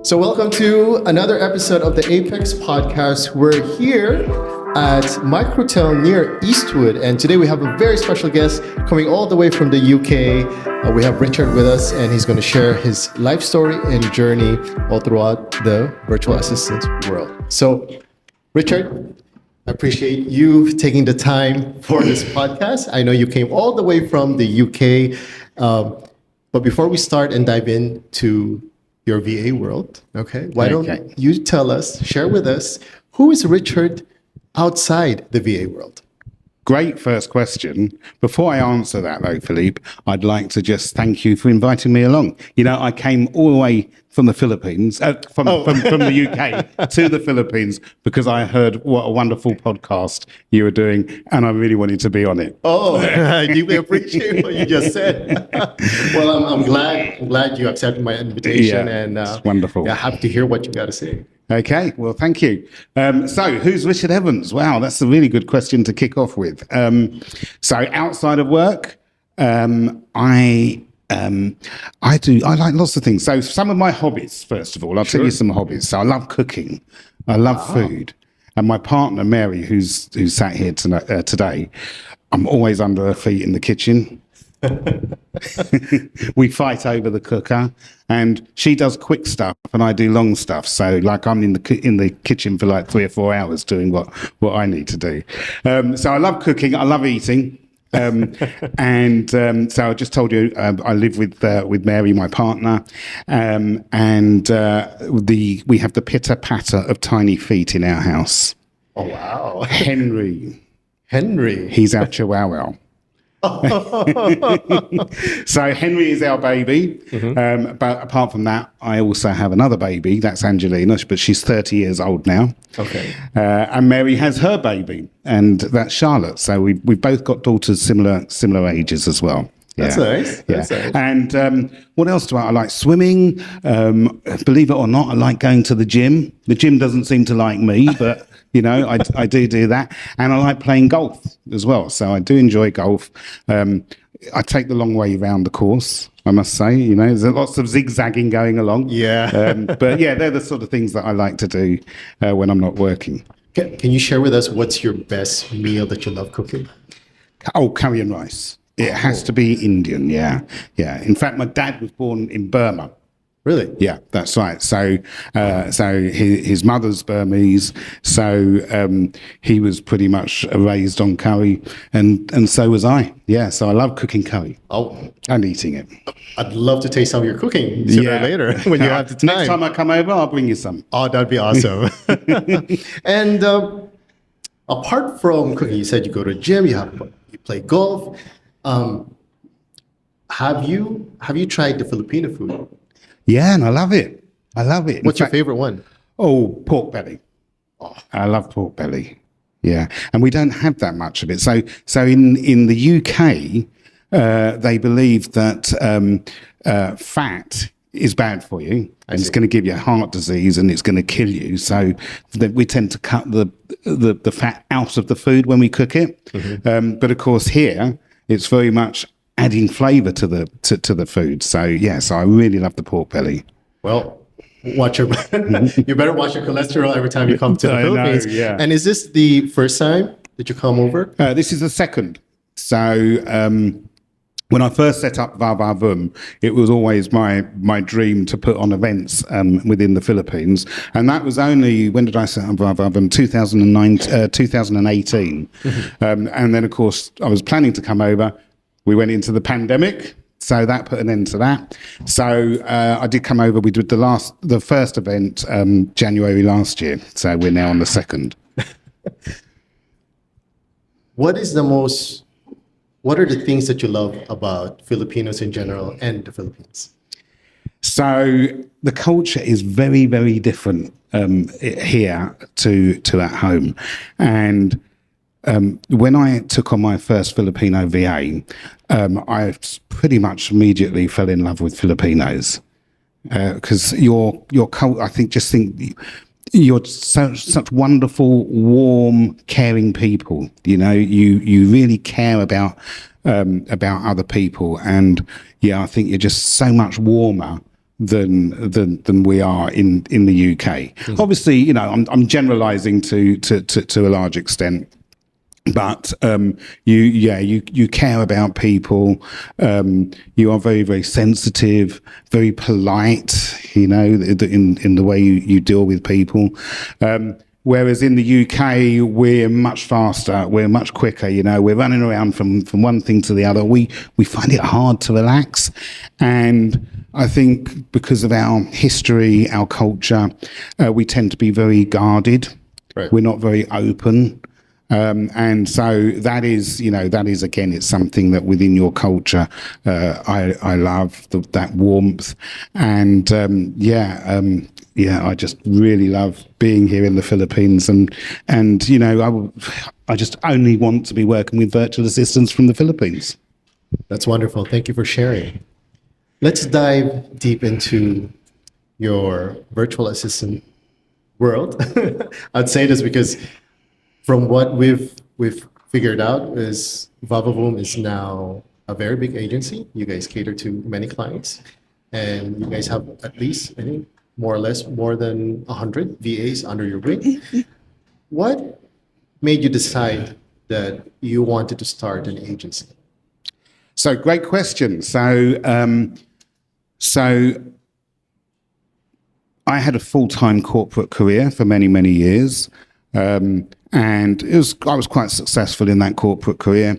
So welcome to another episode of the APX Podcast. We're here at Microtel near Eastwood, and today we have a very special guest coming all the way from the UK. We have Richard with us, and he's going to share his life story and journey all throughout the virtual assistant world. So, Richard, I appreciate you taking the time for this podcast. I know you came all the way from the UK, but before we start and dive into your VA world, why don't you tell us, share with us, who is Richard outside the VA world? Great first question. Before I answer that, though, Philippe, I'd like to just thank you for inviting me along. You know, I came all the way from the Philippines, from the UK to the Philippines because I heard what a wonderful podcast you were doing, and I really wanted to be on it. Oh, I deeply appreciate what you just said. Well, I'm glad you accepted my invitation, and it's wonderful. Yeah, happy to hear what you got to say. Okay, well, thank you. So, who's Richard Evans? Wow, that's a really good question to kick off with. So, outside of work, I like lots of things. So, some of my hobbies, first of all, I'll tell you some hobbies. So, I love cooking. I love food. And my partner, Mary, who's sat here today, I'm always under her feet in the kitchen. We fight over the cooker, and she does quick stuff and I do long stuff. So like I'm in the kitchen for like 3 or 4 hours doing what I need to do. So I love cooking, I love eating. So I just told you I live with Mary, my partner, and we have the pitter patter of tiny feet in our house. Oh wow. Henry, he's our chihuahua. So Henry is our baby, but apart from that, I also have another baby. That's Angelina, but she's 30 years old now. Okay. And Mary has her baby, and that's Charlotte. So we've both got daughters similar ages as well. That's nice. That's nice. And what else do I like? Swimming. Believe it or not, I like going to the gym. The gym doesn't seem to like me, but you know, I do that. And I like playing golf as well. So I do enjoy golf. I take the long way around the course, I must say. You know, there's lots of zigzagging going along. Yeah. But yeah, they're the sort of things that I like to do when I'm not working. Can you share with us what's your best meal that you love cooking? Oh, curry and rice. It has to be Indian, yeah. In fact, my dad was born in Burma. Really? Yeah, that's right. So his mother's Burmese, so he was pretty much raised on curry, and so was I. Yeah, so I love cooking curry. Oh, and eating it. I'd love to taste some of your cooking sooner or later when you have the time. Next time I come over, I'll bring you some. Oh, that'd be awesome. And apart from cooking, you said you go to a gym, you play golf. Have you tried the Filipino food? Yeah, and I love it. What's your favorite one? Oh, pork belly. Oh, I love pork belly. Yeah, and we don't have that much of it. So in the UK, they believe that fat is bad for you, and it's going to give you heart disease, and it's going to kill you. So we tend to cut the fat out of the food when we cook it. Mm-hmm. But of course here, it's very much adding flavour to the food. So yes, I really love the pork belly. Well, you better watch your cholesterol every time you come to the Philippines. Know, yeah. And is this the first time that you come over? This is the second. So when I first set up VaVaVoom, it was always my dream to put on events within the Philippines. And that was only, when did I set up VaVaVoom? 2018. Mm-hmm. And then, of course, I was planning to come over. We went into the pandemic, so that put an end to that. So I did come over. We did the first event January last year. So we're now on the second. What are the things that you love about Filipinos in general and the Philippines? So the culture is very, very different here to at home. And when I took on my first Filipino VA, I pretty much immediately fell in love with Filipinos because your culture. I think you're such wonderful, warm, caring people. You know, you really care about other people, and yeah, I think you're just so much warmer than we are in the UK. Obviously, you know, I'm generalising to a large extent. But you care about people. You are very, very sensitive, very polite. You know, in the way you deal with people. Whereas in the UK, we're much faster, we're much quicker. You know, we're running around from one thing to the other. We find it hard to relax, and I think because of our history, our culture, we tend to be very guarded. Right. We're not very open. And so that is again, it's something that within your culture, I love that warmth, and I just really love being here in the Philippines, and you know, I just only want to be working with virtual assistants from the Philippines. That's wonderful. Thank you for sharing. Let's dive deep into your virtual assistant world. I'd say this because from what we've figured out is VaVaVoom is now a very big agency. You guys cater to many clients, and you guys have at least, I think, more or less more than 100 VAs under your wing. What made you decide that you wanted to start an agency? So great question. So I had a full-time corporate career for many, many years. And I was quite successful in that corporate career.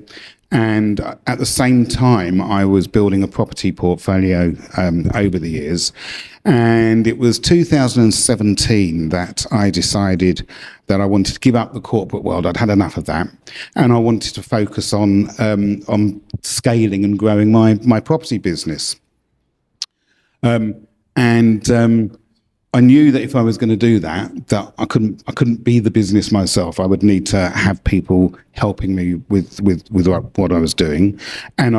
And at the same time, I was building a property portfolio over the years. And it was 2017 that I decided that I wanted to give up the corporate world. I'd had enough of that. And I wanted to focus on scaling and growing my property business. I knew that if I was going to do that I couldn't be the business myself. I would need to have people helping me with what I was doing. And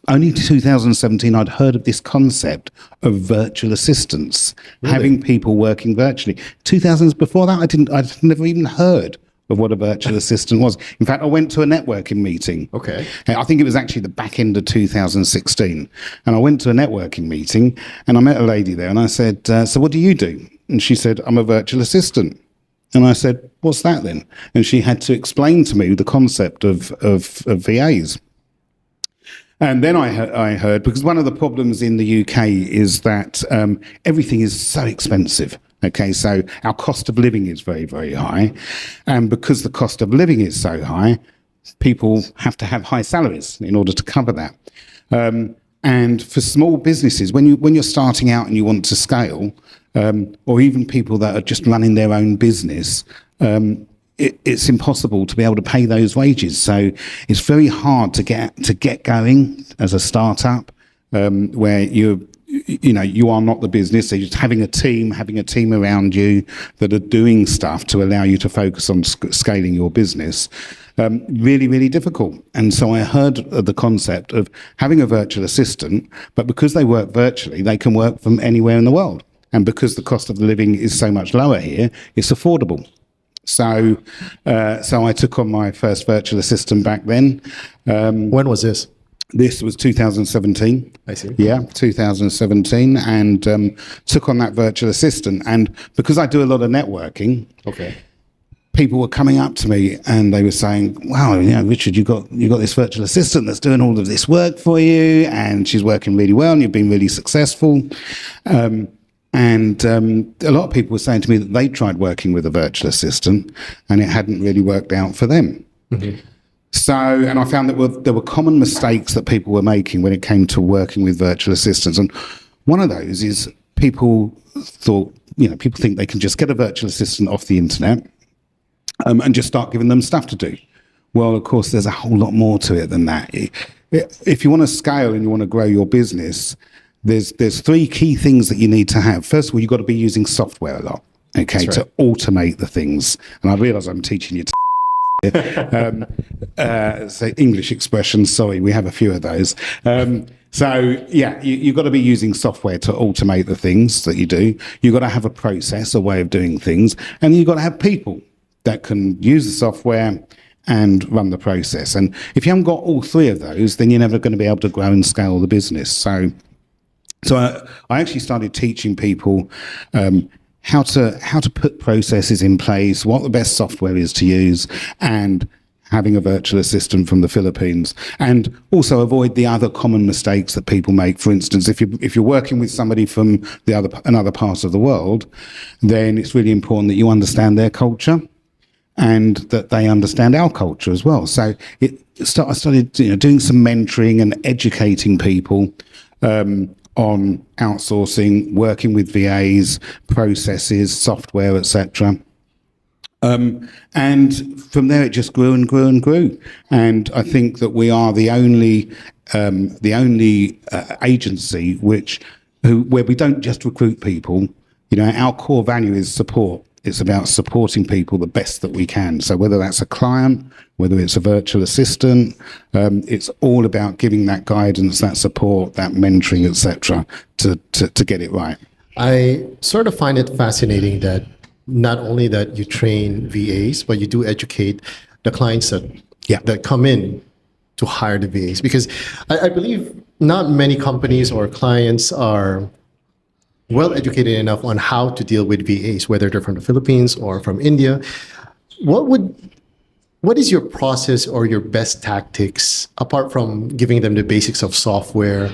only 2017, I'd heard of this concept of virtual assistants, really? Having people working virtually. 2000s before that, I'd never even heard of what a virtual assistant was. In fact, I went to a networking meeting. Okay. I think it was actually the back end of 2016. And I went to a networking meeting and I met a lady there and I said, so what do you do? And she said, I'm a virtual assistant. And I said, what's that then? And she had to explain to me the concept of VAs. And then I heard, because one of the problems in the UK is that everything is so expensive. Okay, so our cost of living is very, very high. And because the cost of living is so high, people have to have high salaries in order to cover that. And for small businesses, when you're starting out and you want to scale, or even people that are just running their own business, it's impossible to be able to pay those wages. So it's very hard to get going as a startup, where you are not the business. So just having a team around you that are doing stuff to allow you to focus on scaling your business, really, really difficult. And so I heard of the concept of having a virtual assistant, but because they work virtually, they can work from anywhere in the world. And because the cost of the living is so much lower here, it's affordable. So I took on my first virtual assistant back then. When was this? This was 2017. I see. Yeah, 2017, and took on that virtual assistant. And because I do a lot of networking, okay, people were coming up to me and they were saying, "Wow, Richard, you got this virtual assistant that's doing all of this work for you, and she's working really well, and you've been really successful." And a lot of people were saying to me that they tried working with a virtual assistant and it hadn't really worked out for them. Mm-hmm. So, and I found that there were common mistakes that people were making when it came to working with virtual assistants. And one of those is people think they can just get a virtual assistant off the internet and just start giving them stuff to do. Well, of course, there's a whole lot more to it than that. If you want to scale and you want to grow your business, there's three key things that you need to have. First of all, you've got to be using software a lot, okay, to automate the things. And I realise I'm teaching you say English expressions, sorry, we have a few of those. You've got to be using software to automate the things that you do. You've got to have a process, a way of doing things, and you've got to have people that can use the software and run the process. And if you haven't got all three of those, then you're never going to be able to grow and scale the business. So So I actually started teaching people how to put processes in place, what the best software is to use, and having a virtual assistant from the Philippines, and also avoid the other common mistakes that people make. For instance, if you're working with somebody from another part of the world, then it's really important that you understand their culture and that they understand our culture as well. So I started doing some mentoring and educating people on outsourcing, working with VAs, processes, software, etc. And from there, it just grew and grew and grew. And I think that we are the only agency where we don't just recruit people. Our core value is support. It's about supporting people the best that we can. So whether that's a client, whether it's a virtual assistant, it's all about giving that guidance, that support, that mentoring, etc., to get it right. I sort of find it fascinating that not only that you train VAs, but you do educate the clients that come in to hire the VAs. Because I believe not many companies or clients are well educated enough on how to deal with VAs, whether they're from the Philippines or from India. What is your process or your best tactics, apart from giving them the basics of software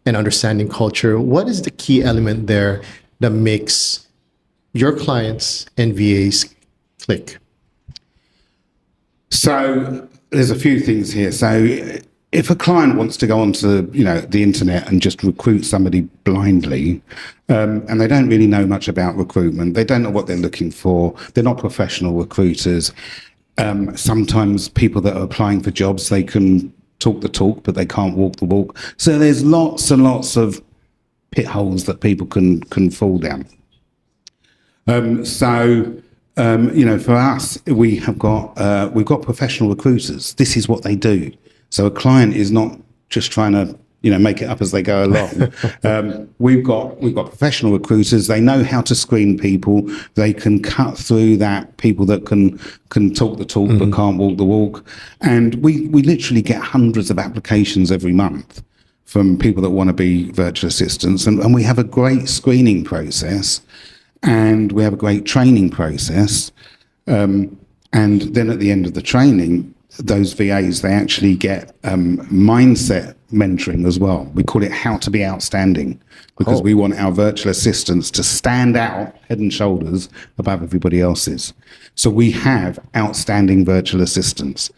and understanding culture? What is the key element there that makes your clients and VAs click? So there's a few things here. So if a client wants to go onto the internet and just recruit somebody blindly, and they don't really know much about recruitment, they don't know what they're looking for, they're not professional recruiters. Sometimes people that are applying for jobs, they can talk the talk, but they can't walk the walk. So there's lots and lots of pit holes that people can fall down. For us, we've got professional recruiters. This is what they do. So a client is not just trying to make it up as they go along. We've got professional recruiters. They know how to screen people. They can cut through that, people that can talk the talk but can't walk the walk. And we literally get hundreds of applications every month from people that want to be virtual assistants. And we have a great screening process, and we have a great training process. And then at the end of the training, those VAs, they actually get mindset mentoring as well. We call it How to Be Outstanding, because we want our virtual assistants to stand out head and shoulders above everybody else's. So we have outstanding virtual assistants.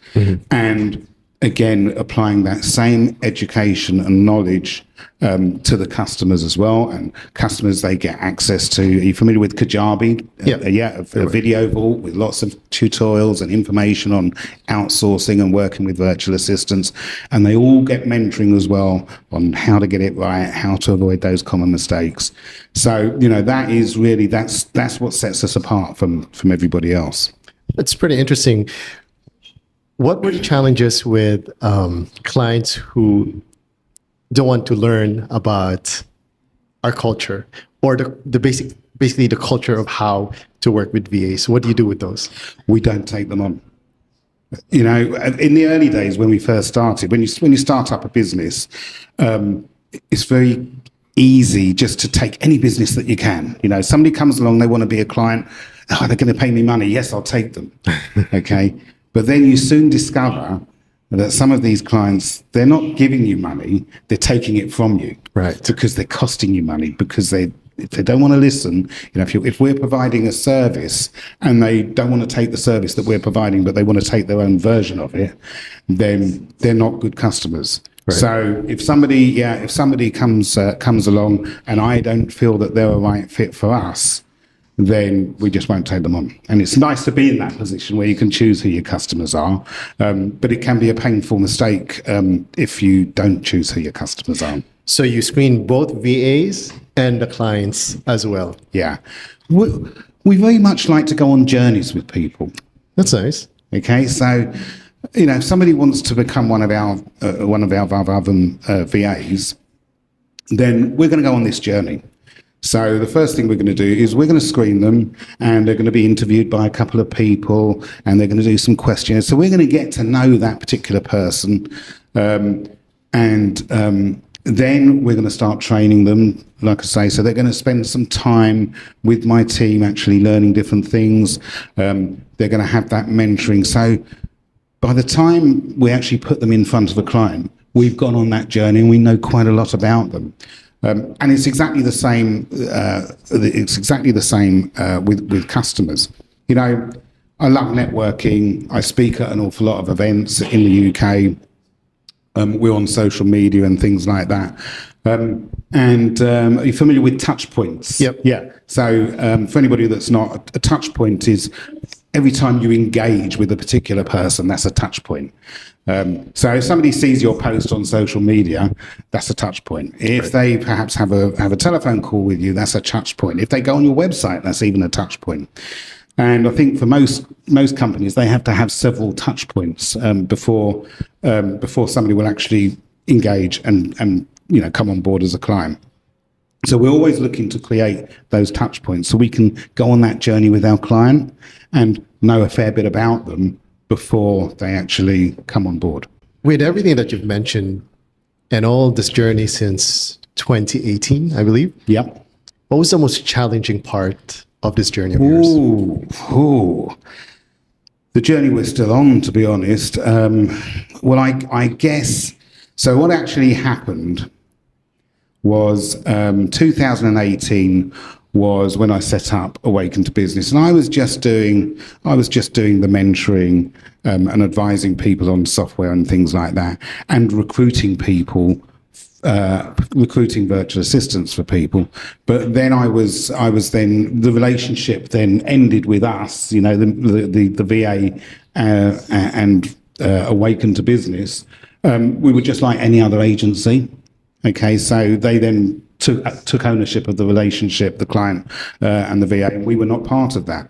And again, applying that same education and knowledge to the customers as well. And customers, they get access to, are you familiar with Kajabi? A video vault with lots of tutorials and information on outsourcing and working with virtual assistants. And they all get mentoring as well on how to get it right, how to avoid those common mistakes. So, that is really, that's what sets us apart from everybody else. It's pretty interesting. What were the challenges with clients who don't want to learn about our culture or basically the culture of how to work with VAs? What do you do with those? We don't take them on. In the early days when we first started, when you start up a business, it's very easy just to take any business that you can. Somebody comes along, they want to be a client. Oh, they're going to pay me money. Yes, I'll take them. Okay. But then you soon discover that some of these clients, they're not giving you money, they're taking it from you. Right. Because they're costing you money, because if they don't want to listen, if we're providing a service and they don't want to take the service that we're providing, but they want to take their own version of it, then they're not good customers. Right. So if somebody comes along and I don't feel that they're a right fit for us, then we just won't take them on. And it's nice to be in that position where you can choose who your customers are, but it can be a painful mistake if you don't choose who your customers are. So you screen both VAs and the clients as well? Yeah. We very much like to go on journeys with people. That's nice. Okay, so if somebody wants to become one of our VaVaVoom VAs, then we're going to go on this journey. So the first thing we're going to do is we're going to screen them, and they're going to be interviewed by a couple of people, and they're going to do some questionnaires. So we're going to get to know that particular person, and Then we're going to start training them, like I say. So they're going to spend some time with my team actually learning different things. They're going to have that mentoring. So by the time we actually put them in front of a client, we've gone on that journey and we know quite a lot about them. And it's exactly the same. With customers. You know, I love networking. I speak at an awful lot of events in the UK. We're on social media and things like that. Are you familiar with touch points? Yep. Yeah. So for anybody that's not, a touch point is every time you engage with a particular person, that's a touch point. So if somebody sees your post on social media, that's a touch point. If they perhaps have a telephone call with you, that's a touch point. If they go on your website, that's even a touch point. And I think for most companies, they have to have several touch points before somebody will actually engage and come on board as a client. So we're always looking to create those touch points so we can go on that journey with our client and know a fair bit about them before they actually come on board. With everything that you've mentioned and all this journey since 2018, I believe. Yep. What was the most challenging part of this journey of yours? The journey we're still on, to be honest. Well, I guess, so what actually happened was 2018 was when I set up Awaken to Business, and I was just doing the mentoring and advising people on software and things like that, and recruiting people, recruiting virtual assistants for people. But then I was then, the relationship then ended with us, the VA and Awaken to Business. We were just like any other agency. Okay, so they then took ownership of the relationship, the client and the VA, and we were not part of that.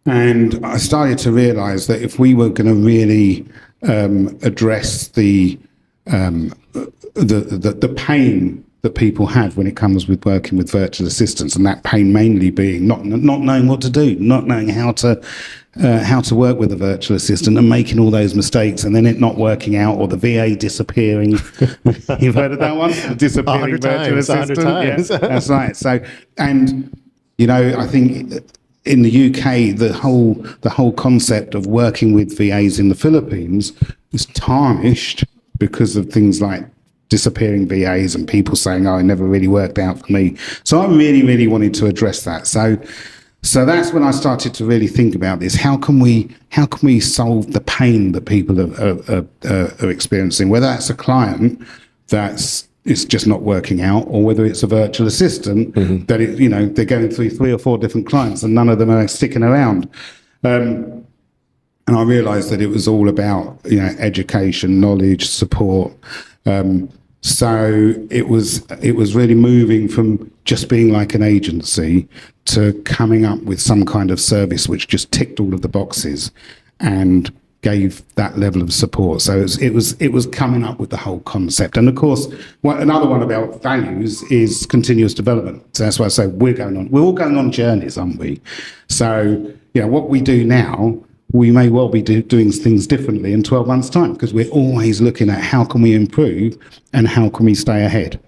And I started to realise that if we were going to really address the pain that people have when it comes with working with virtual assistants, and that pain mainly being not knowing what to do, not knowing how to work with a virtual assistant, and making all those mistakes, and then it not working out, or the VA disappearing. You've heard of that one? The disappearing virtual assistant. 100 times. Yeah, that's right. So, and I think in the UK, the whole concept of working with VAs in the Philippines is tarnished because of things like disappearing VAs and people saying, "Oh, it never really worked out for me." So I really, really wanted to address that. So that's when I started to really think about this. How can we solve the pain that people are experiencing, whether that's a client it's just not working out, or whether it's a virtual assistant that they're going through 3 or 4 different clients and none of them are sticking around. And I realised that it was all about education, knowledge, support. So it was really moving from just being like an agency to coming up with some kind of service which just ticked all of the boxes and gave that level of support. So it was coming up with the whole concept. And of course, another one of our values is continuous development. So that's why I say we're all going on journeys, aren't we? So what we do now, we may well be doing things differently in 12 months' time, because we're always looking at how can we improve and how can we stay ahead.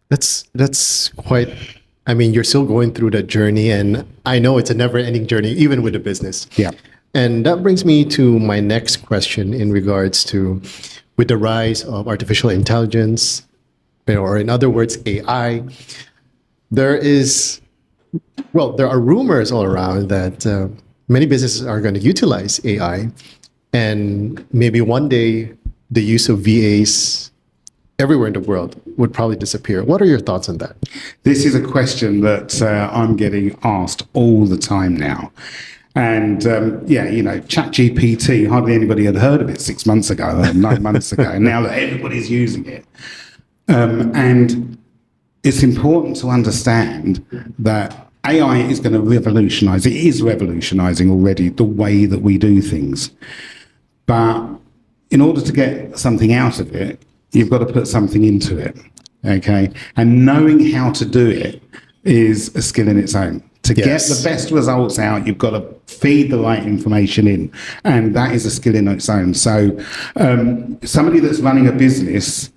That's quite, you're still going through that journey, and I know it's a never-ending journey, even with the business. Yeah. And that brings me to my next question in regards to, with the rise of artificial intelligence, or in other words, AI, there are rumors all around that many businesses are going to utilize AI, and maybe one day the use of VAs everywhere in the world would probably disappear. What are your thoughts on that? This is a question that I'm getting asked all the time now. And ChatGPT, hardly anybody had heard of it 6 months ago, or 9 months ago, and now that everybody's using it. And it's important to understand that AI is going to revolutionize. It is revolutionizing already the way that we do things. But in order to get something out of it, you've got to put something into it. Okay? And knowing how to do it is a skill in its own. To get the best results out, you've got to feed the right information in. And that is a skill in its own. So somebody that's running a business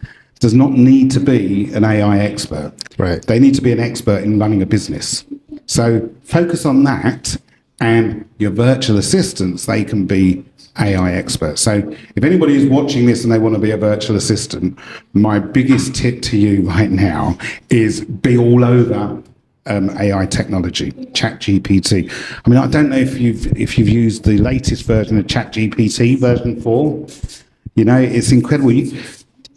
does not need to be an AI expert. Right. They need to be an expert in running a business. So focus on that, and your virtual assistants, they can be AI experts. So if anybody is watching this and they want to be a virtual assistant, my biggest tip to you right now is be all over AI technology, ChatGPT. I mean, I don't know if you've used the latest version of ChatGPT, version 4. You know, it's incredible.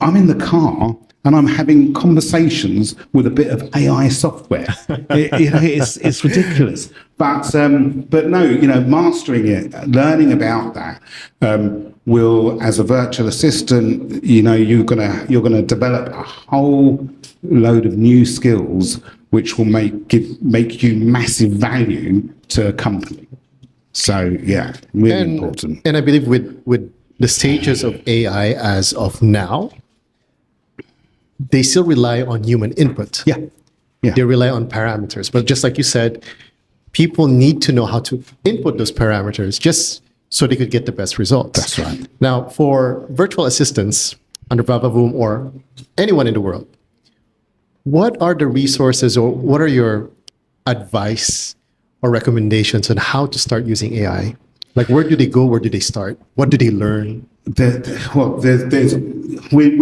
I'm in the car and I'm having conversations with a bit of AI software. It's ridiculous. But no, you know, mastering it, learning about that will, as a virtual assistant, you know, you're gonna develop a whole load of new skills which will make you massive value to a company. So yeah, really important. And I believe with the stages of AI as of now, they still rely on human input. Yeah. They rely on parameters. But just like you said, people need to know how to input those parameters just so they could get the best results. That's right. Now, for virtual assistants under VaVaVoom or anyone in the world, what are the resources or what are your advice or recommendations on how to start using AI? Like, where do they go? Where do they start? What do they learn? We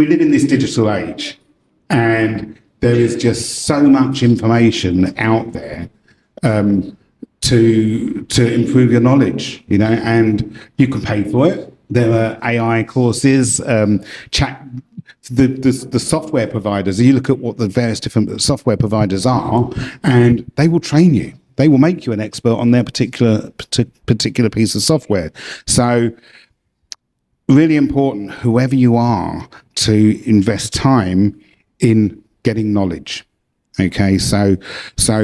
live in this digital age, and there is just so much information out there to improve your knowledge, you know, and you can pay for it. There are AI courses, the software providers. You look at what the various different software providers are, and they will train you. They will make you an expert on their particular piece of software. So, really important, whoever you are, to invest time in getting knowledge. Okay, so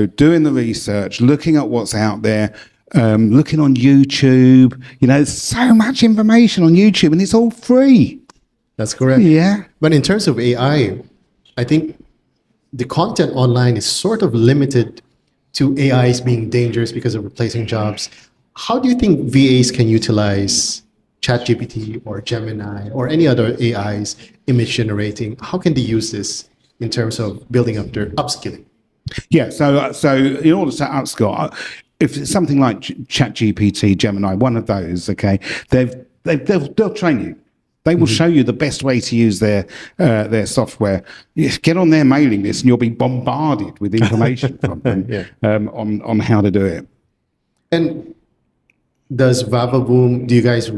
doing the research, looking at what's out there, looking on YouTube. You know, there's so much information on YouTube, and it's all free. That's correct. Yeah. But in terms of AI, I think the content online is sort of limited to AIs being dangerous because of replacing jobs. How do you think VAs can utilize ChatGPT or Gemini or any other AIs, image generating? How can they use this in terms of building up their upskilling? Yeah, so in order to upskill, if it's something like ChatGPT, Gemini, one of those, okay, they'll train you. They will show you the best way to use their software. Get on their mailing list, and you'll be bombarded with information from them on how to do it. And does VaVaVoom, do you guys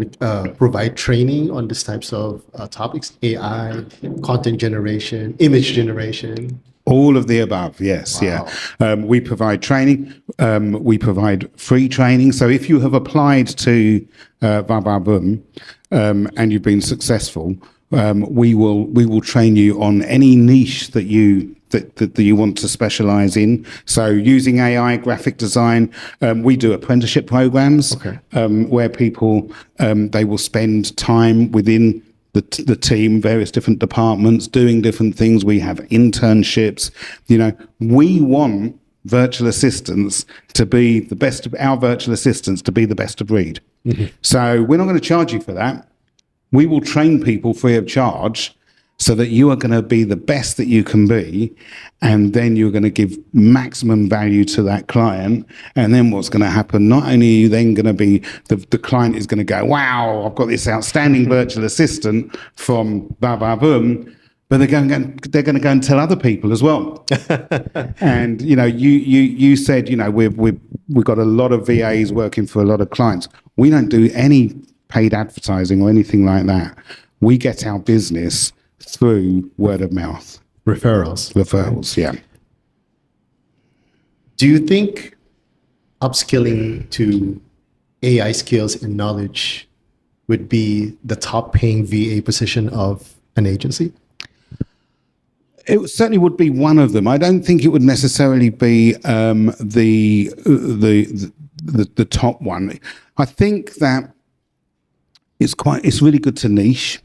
provide training on these types of topics? AI, content generation, image generation? All of the above, yes, Wow. yeah. We provide training. We provide free training. So if you have applied to VaVaVoom and you've been successful, we will train you on any niche that you want to specialize in. So using AI, graphic design, we do apprenticeship programs where people they will spend time within the team, various different departments, doing different things. We have internships. You know, we want virtual assistants to be the best of our virtual assistants to be the best of breed. So we're not going to charge you for that. We will train people free of charge so that you are going to be the best that you can be, and then you're going to give maximum value to that client. And then what's going to happen, not only are you then going to be, the client is going to go, wow, I've got this outstanding virtual assistant from VaVaVoom, but they're going to go and tell other people as well. And, you know, you said, you know, we've got a lot of VAs working for a lot of clients. We don't do any paid advertising or anything like that. We get our business through word of mouth. Referrals, yeah. Do you think upskilling to AI skills and knowledge would be the top paying VA position of an agency? It certainly would be one of them. I don't think it would necessarily be the top one. I think that it's really good to niche.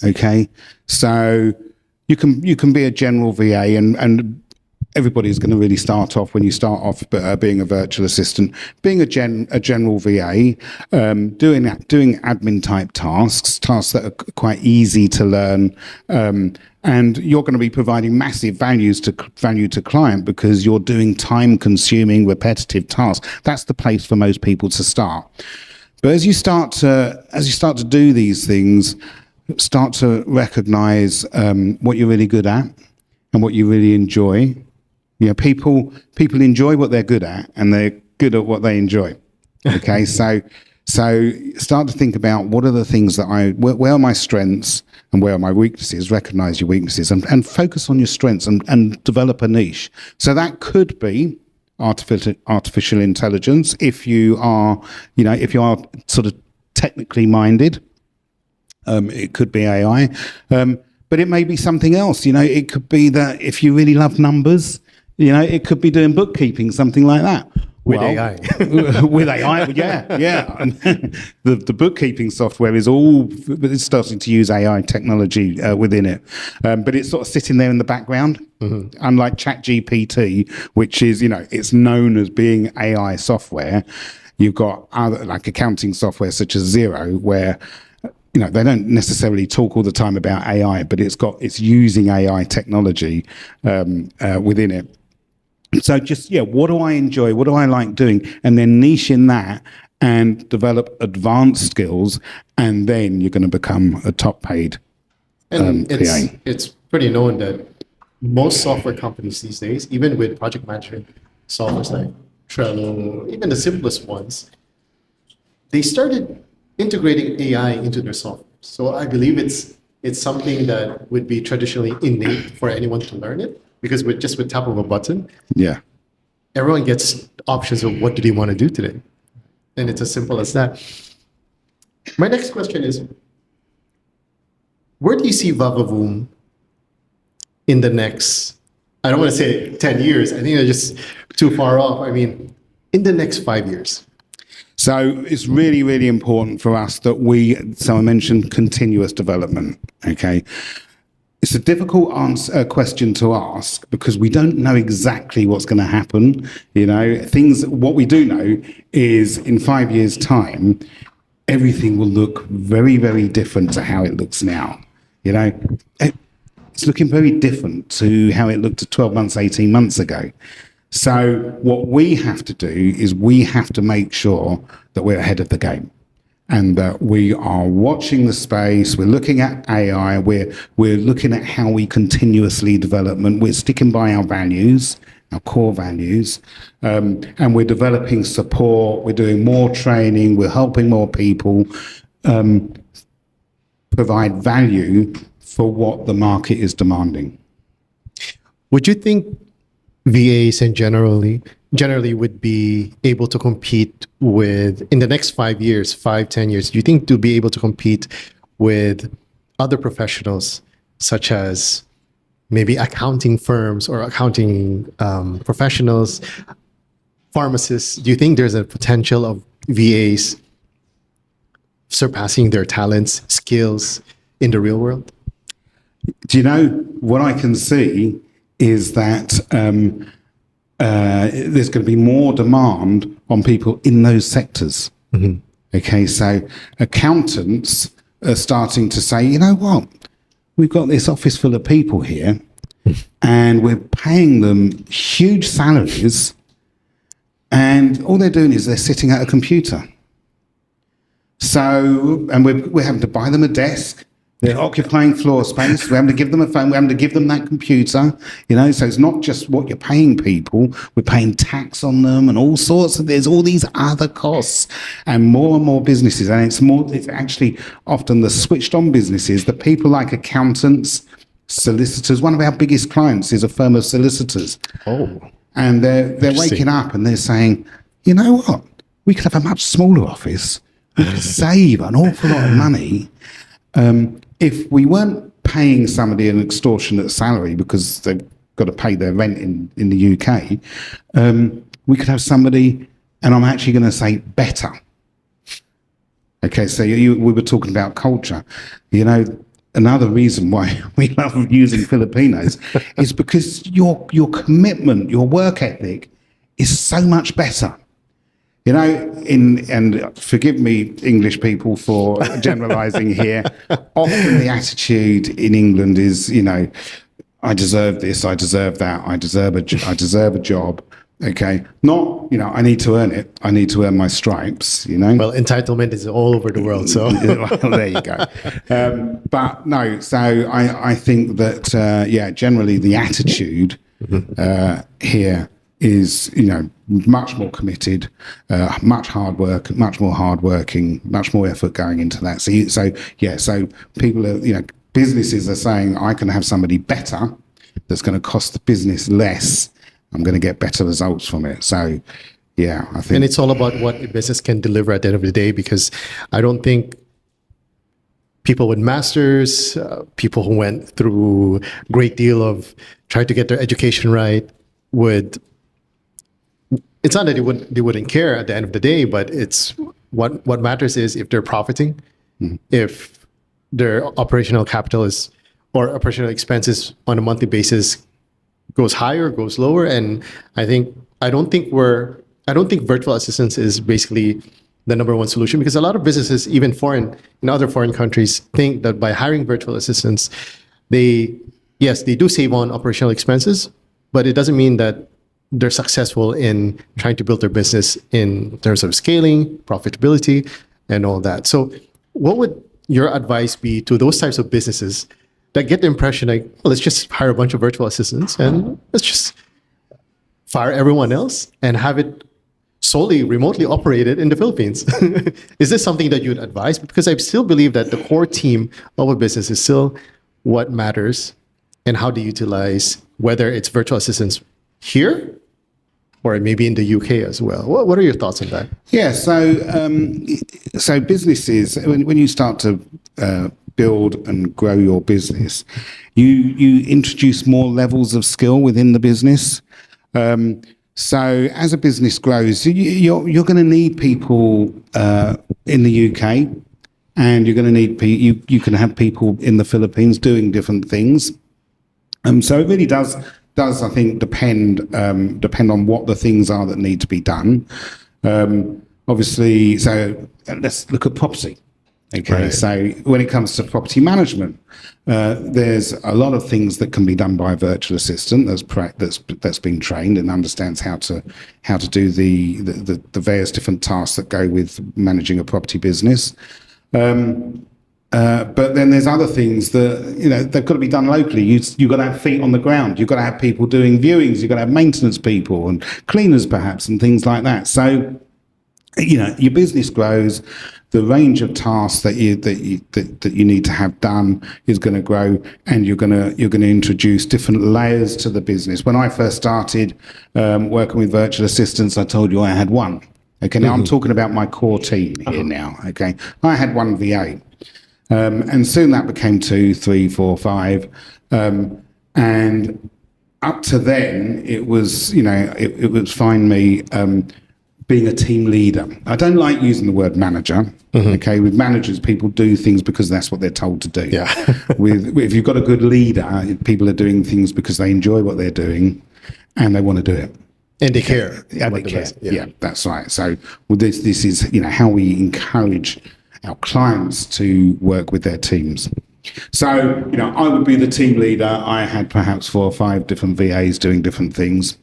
Okay, so you can be a general VA, and everybody's going to really start off when you start off being a virtual assistant, being a general VA, doing admin type tasks that are quite easy to learn, and you're going to be providing massive value to client because you're doing time consuming repetitive tasks. That's the place for most people to start. But as you start to do these things, start to recognize what you're really good at and what you really enjoy. You know, people enjoy what they're good at, and they're good at what they enjoy. Okay, so start to think about what are the things that where are my strengths and where are my weaknesses. Recognize your weaknesses and focus on your strengths and develop a niche. So that could be artificial intelligence if you are sort of technically minded. It could be AI, but it may be something else. You know, it could be that if you really love numbers, you know, it could be doing bookkeeping, something like that. With AI. With AI, yeah. And the bookkeeping software is it's starting to use AI technology within it. But it's sort of sitting there in the background, unlike ChatGPT, which is, you know, it's known as being AI software. You've got other, like accounting software such as Xero, where, you know, they don't necessarily talk all the time about AI, but it's using AI technology within it. So just, what do I enjoy? What do I like doing? And then niche in that and develop advanced skills, and then you're going to become a top paid and PA. It's pretty known that most software companies these days, even with project management softwares like Trello, even the simplest ones, they started integrating AI into their software. So I believe it's something that would be traditionally innate for anyone to learn it, because with tap of a button, everyone gets options of what do they want to do today. And it's as simple as that. My next question is, where do you see VaVaVoom in the next, I don't want to say 10 years, I think they're just too far off. I mean, in the next 5 years. So it's really, really important for us that I mentioned continuous development, okay? It's a difficult question to ask because we don't know exactly what's going to happen. You know, what we do know is in 5 years' time, everything will look very, very different to how it looks now. You know, it's looking very different to how it looked 12 months, 18 months ago. So what we have to do is we have to make sure that we're ahead of the game, and that we are watching the space. We're looking at AI. We're looking at how we continuously develop. We're sticking by our values, our core values, and we're developing support. We're doing more training. We're helping more people provide value for what the market is demanding. Would you think VAs and generally would be able to compete with, in the next 5 years, 10 years, do you think to be able to compete with other professionals such as maybe accounting firms or accounting professionals, pharmacists? Do you think there's a potential of VAs surpassing their talents, skills in the real world? Do you know, what I can see is that there's going to be more demand on people in those sectors. Okay, so accountants are starting to say, you know what, we've got this office full of people here and we're paying them huge salaries, and all they're doing is they're sitting at a computer. So, and we're having to buy them a desk. They're occupying floor space. We're having to give them a phone. We're having to give them that computer. You know, so it's not just what you're paying people. We're paying tax on them and all sorts of. There's all these other costs, and more businesses. And it's actually often the switched-on businesses. The people like accountants, solicitors. One of our biggest clients is a firm of solicitors. Oh, and they're waking up and they're saying, you know what? We could have a much smaller office. We could save an awful lot of money. If we weren't paying somebody an extortionate salary because they've got to pay their rent in the UK, we could have somebody, and I'm actually going to say better. Okay, so we were talking about culture. You know, another reason why we love using Filipinos is because your commitment, your work ethic is so much better. You know, and forgive me, English people, for generalizing here. Often the attitude in England is, you know, I deserve this, I deserve that, I deserve a job. Okay, not, you know, I need to earn it. I need to earn my stripes. You know. Well, entitlement is all over the world. So well, there you go. But no, so I think that generally the attitude here is, you know, much more committed, much more hardworking, much more effort going into that. So people are, you know, businesses are saying, I can have somebody better that's going to cost the business less. I'm going to get better results from it. So, yeah, I think. And it's all about what a business can deliver at the end of the day, because I don't think people with masters, people who went through a great deal of trying to get their education right would. It's not that they wouldn't care at the end of the day, but it's what matters is if they're profiting, if their operational capital is or operational expenses on a monthly basis goes higher, goes lower. And I don't think virtual assistants is basically the number one solution, because a lot of businesses, even in other foreign countries, think that by hiring virtual assistants, they do save on operational expenses, but it doesn't mean that they're successful in trying to build their business in terms of scaling, profitability, and all that. So what would your advice be to those types of businesses that get the impression like, well, let's just hire a bunch of virtual assistants and let's just fire everyone else and have it solely remotely operated in the Philippines? Is this something that you'd advise? Because I still believe that the core team of a business is still what matters, and how to utilize, whether it's virtual assistants here or maybe in the UK as well. What are your thoughts on that? Yeah, so businesses, when you start to build and grow your business, you introduce more levels of skill within the business. So as a business grows, you're going to need people in the UK, and you're going to need you can have people in the Philippines doing different things. So it really does I think depend on what the things are that need to be done. Obviously, so let's look at property. Okay, right. So when it comes to property management, there's a lot of things that can be done by a virtual assistant that's been trained and understands how to do the various different tasks that go with managing a property business. But then there's other things that, you know, they've got to be done locally. You've got to have feet on the ground. You've got to have people doing viewings. You've got to have maintenance people and cleaners perhaps and things like that. So, you know, your business grows. The range of tasks that you need to have done is going to grow, and you're going to introduce different layers to the business. When I first started working with virtual assistants, I told you I had one. Okay, now I'm talking about my core team here now. Okay, I had one VA. And soon that became 2, 3, 4, 5. And up to then, it was, you know, it would find me being a team leader. I don't like using the word manager. Okay, with managers, people do things because that's what they're told to do. Yeah. If you've got a good leader, people are doing things because they enjoy what they're doing and they want to do it. And they care. Yeah, they care. Yeah, that's right. So this is, you know, how we encourage our clients to work with their teams. So, you know, I would be the team leader. I had perhaps 4 or 5 different VAs doing different things.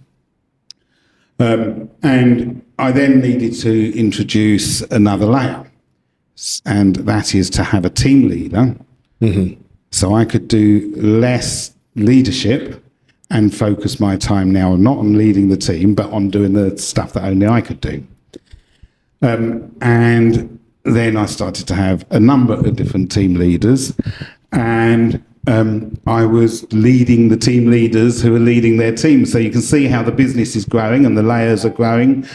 And I then needed to introduce another layer. And that is to have a team leader. So I could do less leadership and focus my time now not on leading the team, but on doing the stuff that only I could do. And then I started to have a number of different team leaders, and I was leading the team leaders who are leading their teams. So you can see how the business is growing and the layers are growing.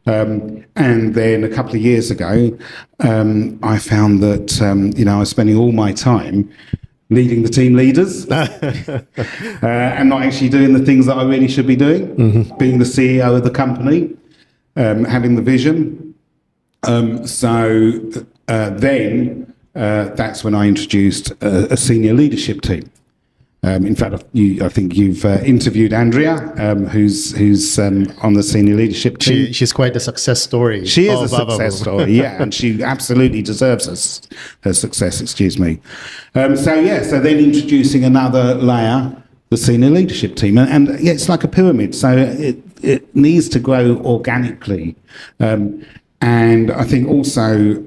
And then a couple of years ago, I found that, you know, I was spending all my time leading the team leaders and not actually doing the things that I really should be doing, being the CEO of the company, having the vision. Then that's when I introduced a senior leadership team. In fact, I think you've interviewed Andrea, who's on the senior leadership team. She's quite a success story. She is a success story, yeah, and she absolutely deserves her success. Excuse me. So then introducing another layer, the senior leadership team, and yeah, it's like a pyramid. So it needs to grow organically, and I think also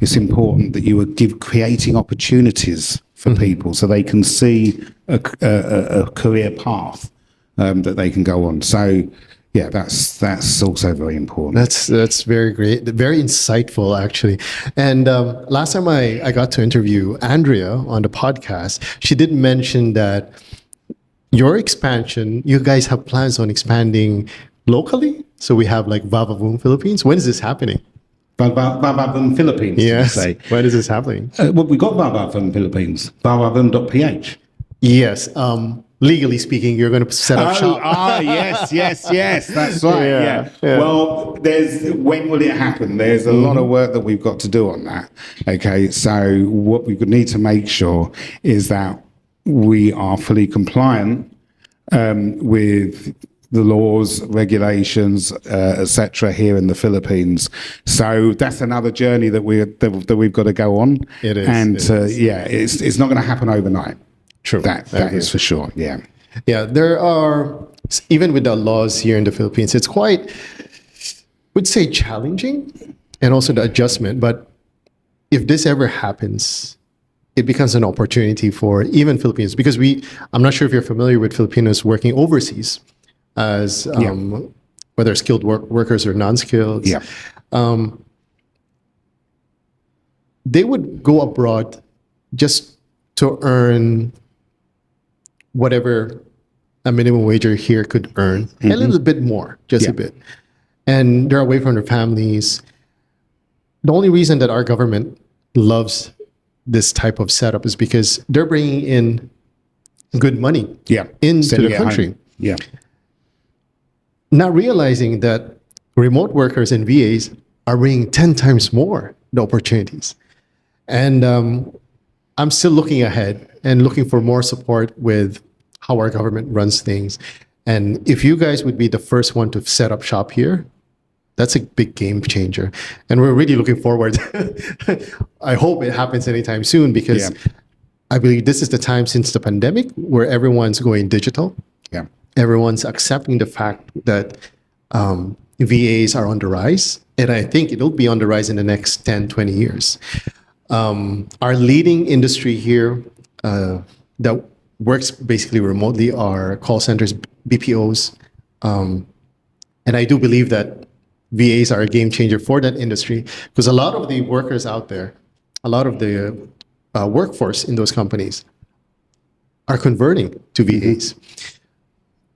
it's important that you are creating opportunities for people so they can see a career path that they can go on. So yeah, that's also very important. That's very great, very insightful actually. And last time I got to interview Andrea on the podcast, she did mention that your expansion, you guys have plans on expanding locally. So we have like VaVaVoom Philippines. When is this happening? VaVaVoom Philippines. Yes. Say. When is this happening? Well, we got VaVaVoom Philippines. VaVaVoom.ph. Yes. Legally speaking, you're going to set up shop. Yes. That's right. Yeah. Well, when will it happen? There's a lot of work that we've got to do on that. Okay. So what we would need to make sure is that we are fully compliant with the laws, regulations, etc. here in the Philippines. So that's another journey that we've got to go on. It is. And it's not going to happen overnight. True. That is for sure. Yeah. Yeah. There are, even with the laws here in the Philippines, it's quite, would say challenging, and also the adjustment. But if this ever happens, it becomes an opportunity for even Filipinos, because I'm not sure if you're familiar with Filipinos working overseas as whether skilled workers or non-skilled. Yeah. They would go abroad just to earn whatever a minimum wager here could earn, a little bit more, just a bit. And they're away from their families. The only reason that our government loves this type of setup is because they're bringing in good money into the country. Home. Yeah. Not realizing that remote workers and VAs are bringing 10 times more the opportunities. And I'm still looking ahead and looking for more support with how our government runs things. And if you guys would be the first one to set up shop here, that's a big game changer. And we're really looking forward. I hope it happens anytime soon, because I believe this is the time since the pandemic where everyone's going digital. Yeah. Everyone's accepting the fact that VAs are on the rise. And I think it'll be on the rise in the next 10, 20 years. Our leading industry here that works basically remotely are call centers, BPOs. And I do believe that VAs are a game changer for that industry, because a lot of the workers out there, a lot of the workforce in those companies are converting to VAs,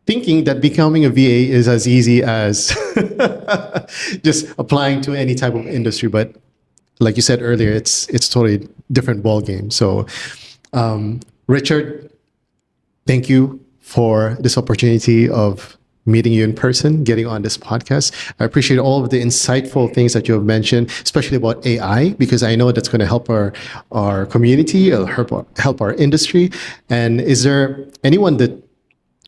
thinking that becoming a VA is as easy as just applying to any type of industry. But like you said earlier, it's totally different ball game. So, Richard, thank you for this opportunity of meeting you in person, getting on this podcast. I appreciate all of the insightful things that you have mentioned, especially about AI, because I know that's going to help our community, help our industry. And is there anyone that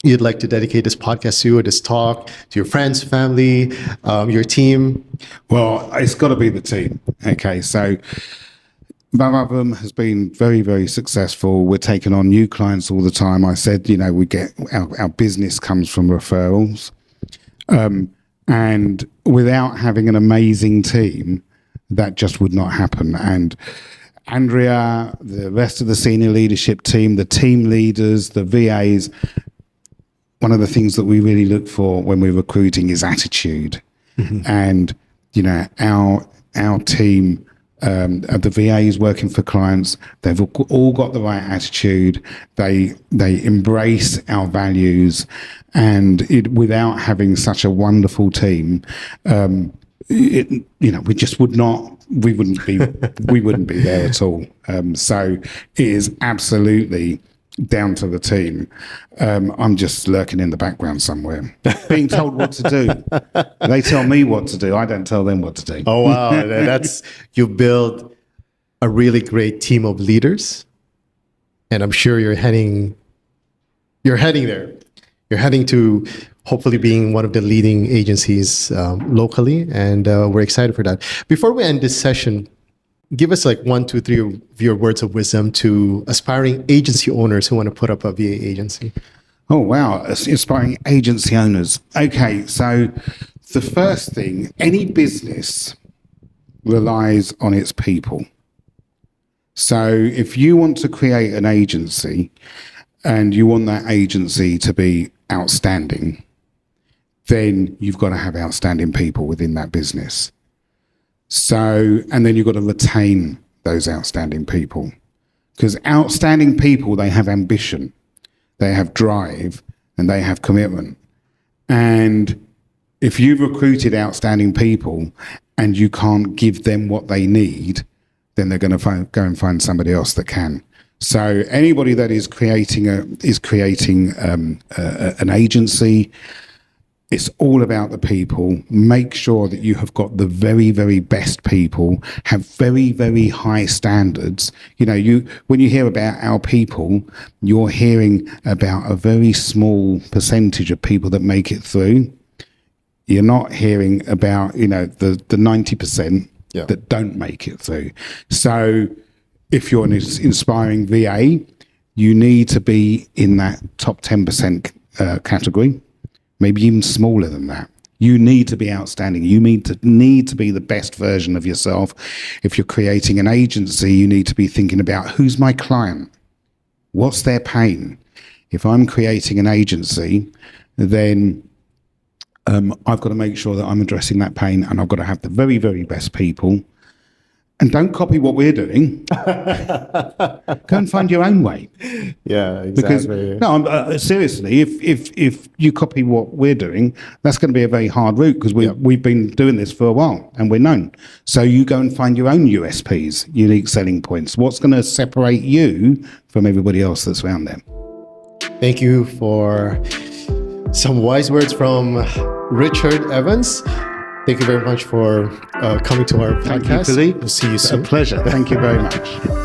you'd like to dedicate this podcast to, or this talk, to your friends, family, your team? Well, it's got to be the team. Okay, so VaVaVoom has been very, very successful. We're taking on new clients all the time. I said, we get our business comes from referrals. And without having an amazing team, that just would not happen. And Andrea, the rest of the senior leadership team, the team leaders, the VAs, one of the things that we really look for when we're recruiting is attitude. And, our team, the VAs working for clients, they've all got the right attitude. They embrace our values, and without having such a wonderful team, we just would not. We wouldn't be there at all. So it is absolutely down to the team. I'm just lurking in the background somewhere, being told what to do. They tell me what to do. I don't tell them what to do. Oh, wow. You build a really great team of leaders, and I'm sure you're heading there. You're heading to hopefully being one of the leading agencies locally, and we're excited for that. Before we end this session, give us like 1, 2, 3 of your words of wisdom to aspiring agency owners who want to put up a VA agency. Oh, wow. Aspiring agency owners. Okay, so the first thing, any business relies on its people. So if you want to create an agency and you want that agency to be outstanding, then you've got to have outstanding people within that business. So, and then you've got to retain those outstanding people, because outstanding people, they have ambition, they have drive, and they have commitment. And if you've recruited outstanding people and you can't give them what they need, then they're going to go and find somebody else that can. So anybody that is creating an agency, it's all about the people. Make sure that you have got the very, very best people, have very, very high standards. You know, when you hear about our people, you're hearing about a very small percentage of people that make it through. You're not hearing about, you know, the 90% that don't make it through. So if you're an inspiring VA, you need to be in that top 10% category, maybe even smaller than that. You need to be outstanding. You need to be the best version of yourself. If you're creating an agency, you need to be thinking about, who's my client? What's their pain? If I'm creating an agency, then I've got to make sure that I'm addressing that pain, and I've got to have the very, very best people. And don't copy what we're doing. Go and find your own way. Yeah, exactly. Because seriously, if you copy what we're doing, that's going to be a very hard route, because we've been doing this for a while and we're known. So you go and find your own USPs, unique selling points. What's going to separate you from everybody else that's around there? Thank you for some wise words from Richard Evans. Thank you very much for coming to our podcast. Thank you, Philippe. We'll see you soon. A pleasure. Thank you very much.